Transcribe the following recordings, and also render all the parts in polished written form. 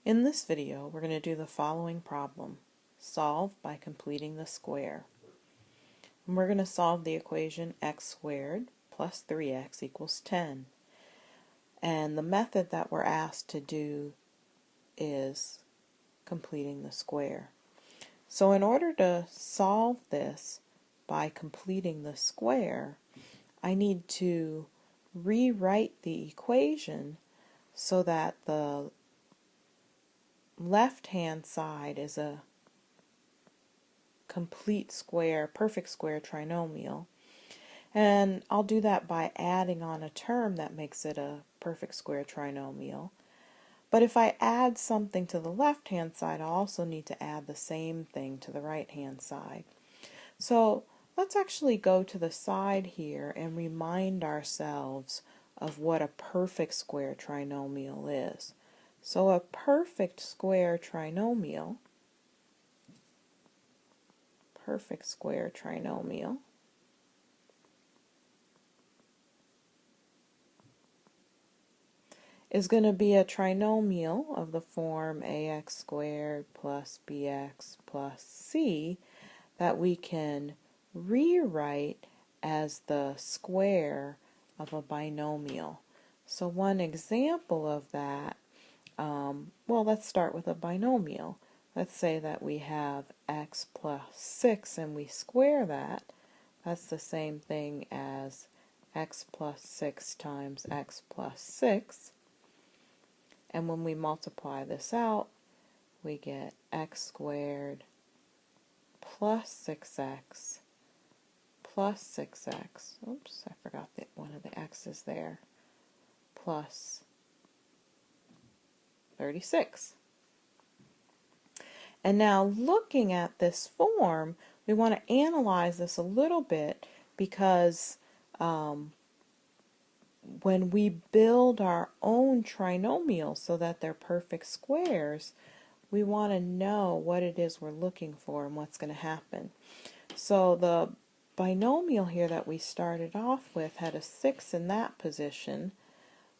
In this video, we're going to do the following problem. Solve by completing the square. And we're going to solve the equation x squared plus 3x equals 10. And the method that we're asked to do is completing the square. So in order to solve this by completing the square, I need to rewrite the equation so that the left-hand side is a complete square, perfect square trinomial. And I'll do that by adding on a term that makes it a perfect square trinomial. But if I add something to the left-hand side, I also need to add the same thing to the right-hand side. So let's actually go to the side here and remind ourselves of what a perfect square trinomial is. So a perfect square trinomial is going to be a trinomial of the form ax squared plus bx plus c that we can rewrite as the square of a binomial. So one example of that, well, let's start with a binomial. Let's say that we have x plus 6 and we square that. That's the same thing as x plus 6 times x plus 6. And when we multiply this out, we get x squared plus 6x plus 6x. Oops, I forgot that one of the x's there. Plus 36. And now looking at this form, we want to analyze this a little bit because when we build our own trinomials so that they're perfect squares, we want to know what it is we're looking for and what's going to happen. So the binomial here that we started off with had a 6 in that position,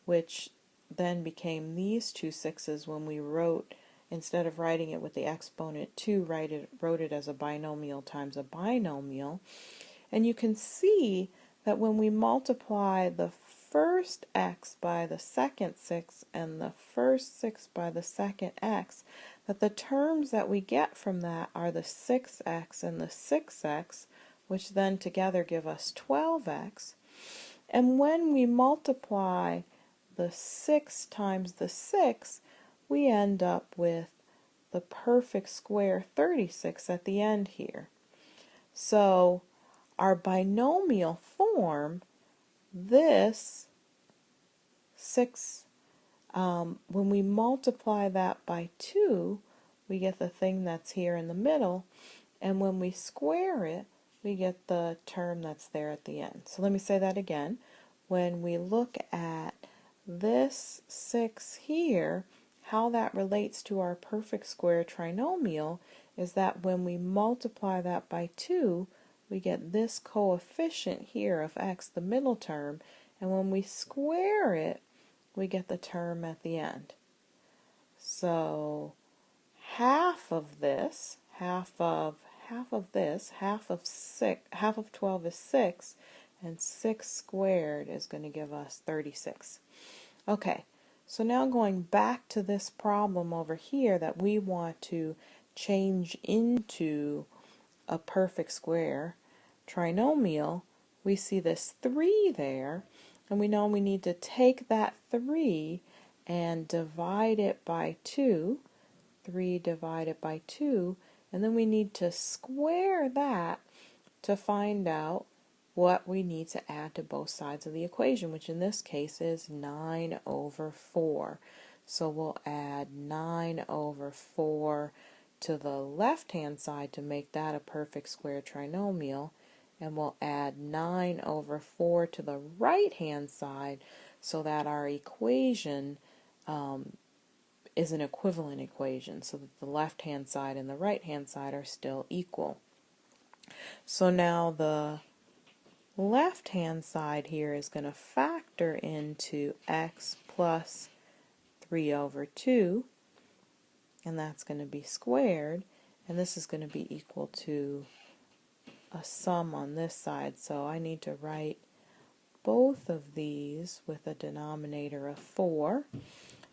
which then became these two 6's when we wrote, instead of writing it with the exponent 2, wrote it as a binomial times a binomial. And you can see that when we multiply the first x by the second 6 and the first 6 by the second x, that the terms that we get from that are the 6x and the 6x, which then together give us 12x. And when we multiply the 6 times the 6, we end up with the perfect square 36 at the end here. So our binomial form, this 6, when we multiply that by 2, we get the thing that's here in the middle, and when we square it, we get the term that's there at the end. So let me say that again. When we look at this 6 here, how that relates to our perfect square trinomial is that when we multiply that by 2, we get this coefficient here of x, the middle term, and when we square it, we get the term at the end. So half of 12 is 6, and 6 squared is going to give us 36. Okay, so now going back to this problem over here that we want to change into a perfect square trinomial, we see this 3 there, and we know we need to take that 3 and divide it by 2, 3 divided by 2, and then we need to square that to find out what we need to add to both sides of the equation, which in this case is 9 over 4. So we'll add 9 over 4 to the left-hand side to make that a perfect square trinomial, and we'll add 9 over 4 to the right-hand side so that our equation is an equivalent equation, so that the left-hand side and the right-hand side are still equal. So now the left-hand side here is going to factor into x plus 3 over 2 and that's going to be squared, and this is going to be equal to a sum on this side, so I need to write both of these with a denominator of 4.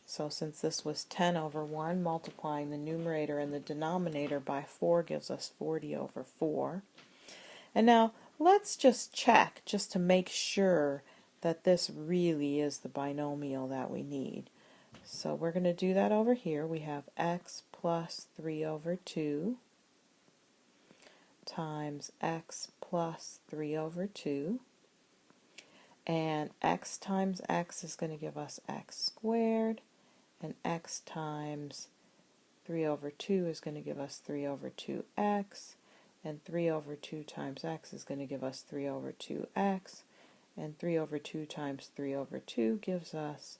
So since this was 10 over 1, multiplying the numerator and the denominator by 4 gives us 40 over 4. And now let's just check, just to make sure that this really is the binomial that we need. So we're going to do that over here. We have x plus 3 over 2 times x plus 3 over 2. And x times x is going to give us x squared, and x times 3 over 2 is going to give us 3 over 2x, and 3 over 2 times x is going to give us 3 over 2x, and 3 over 2 times 3 over 2 gives us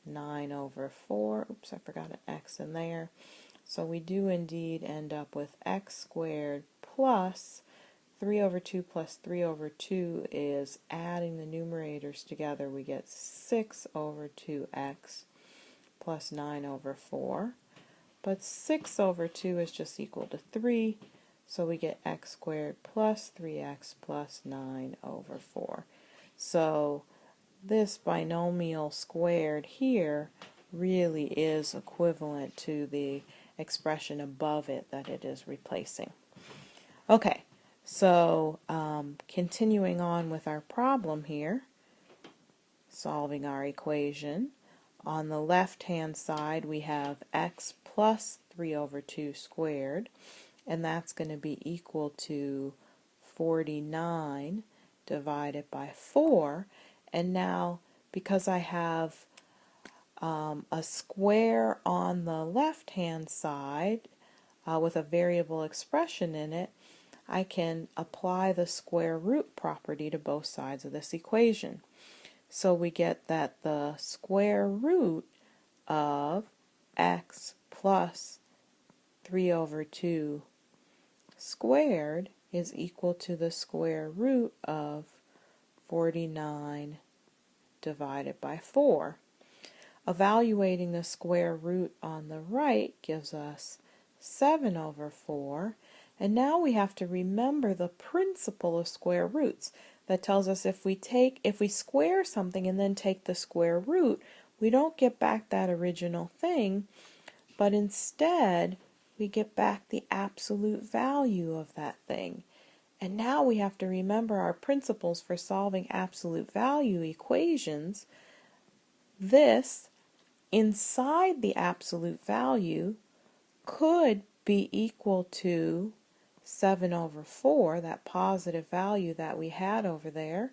9 over 4. Oops, I forgot an x in there. So we do indeed end up with x squared plus 3 over 2 plus 3 over 2 is adding the numerators together. We get 6 over 2x plus 9 over 4. But 6 over 2 is just equal to 3, so we get x squared plus 3x plus 9 over 4. So this binomial squared here really is equivalent to the expression above it that it is replacing. Okay, so continuing on with our problem here, solving our equation. On the left-hand side, we have x plus 3 over 2 squared, and that's going to be equal to 49 divided by 4. And now, because I have a square on the left-hand side with a variable expression in it, I can apply the square root property to both sides of this equation. So we get that the square root of x plus 3 over 2 squared is equal to the square root of 49 divided by 4. Evaluating the square root on the right gives us 7 over 4. And now we have to remember the principle of square roots. That tells us if we square something and then take the square root, we don't get back that original thing, but instead we get back the absolute value of that thing. And now we have to remember our principles for solving absolute value equations. This, inside the absolute value, could be equal to 7 over 4, that positive value that we had over there,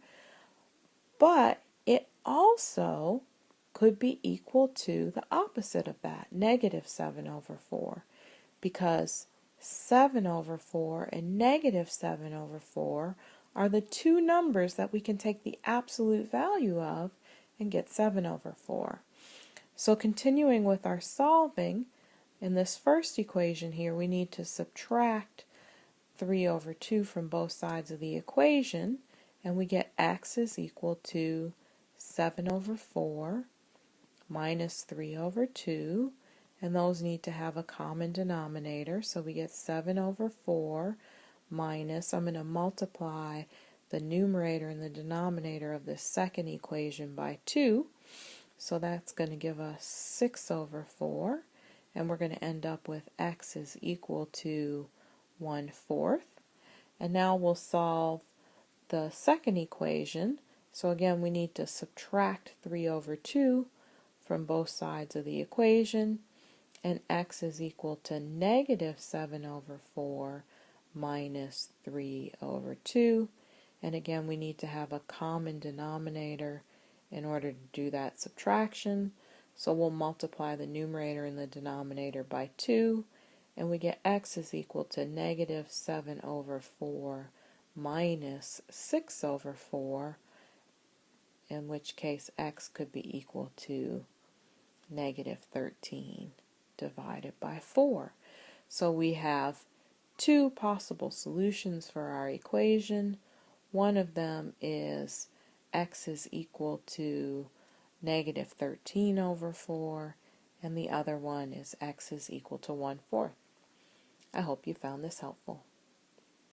but it also could be equal to the opposite of that, negative 7 over 4, because 7 over 4 and negative 7 over 4 are the two numbers that we can take the absolute value of and get 7 over 4. So continuing with our solving, in this first equation here, we need to subtract 3 over 2 from both sides of the equation, and we get x is equal to 7 over 4 minus 3 over 2, and those need to have a common denominator, so we get 7 over 4 minus, I'm going to multiply the numerator and the denominator of this second equation by 2, so that's going to give us 6 over 4, and we're going to end up with x is equal to 1/4. And now we'll solve the second equation. So again, we need to subtract 3 over 2 from both sides of the equation, and x is equal to negative 7 over 4 minus 3 over 2. And again, we need to have a common denominator in order to do that subtraction. So we'll multiply the numerator and the denominator by 2, and we get x is equal to negative 7 over 4 minus 6 over 4, in which case x could be equal to negative 13 divided by 4. So we have two possible solutions for our equation. One of them is x is equal to negative 13 over 4, and the other one is x is equal to 1/4. I hope you found this helpful.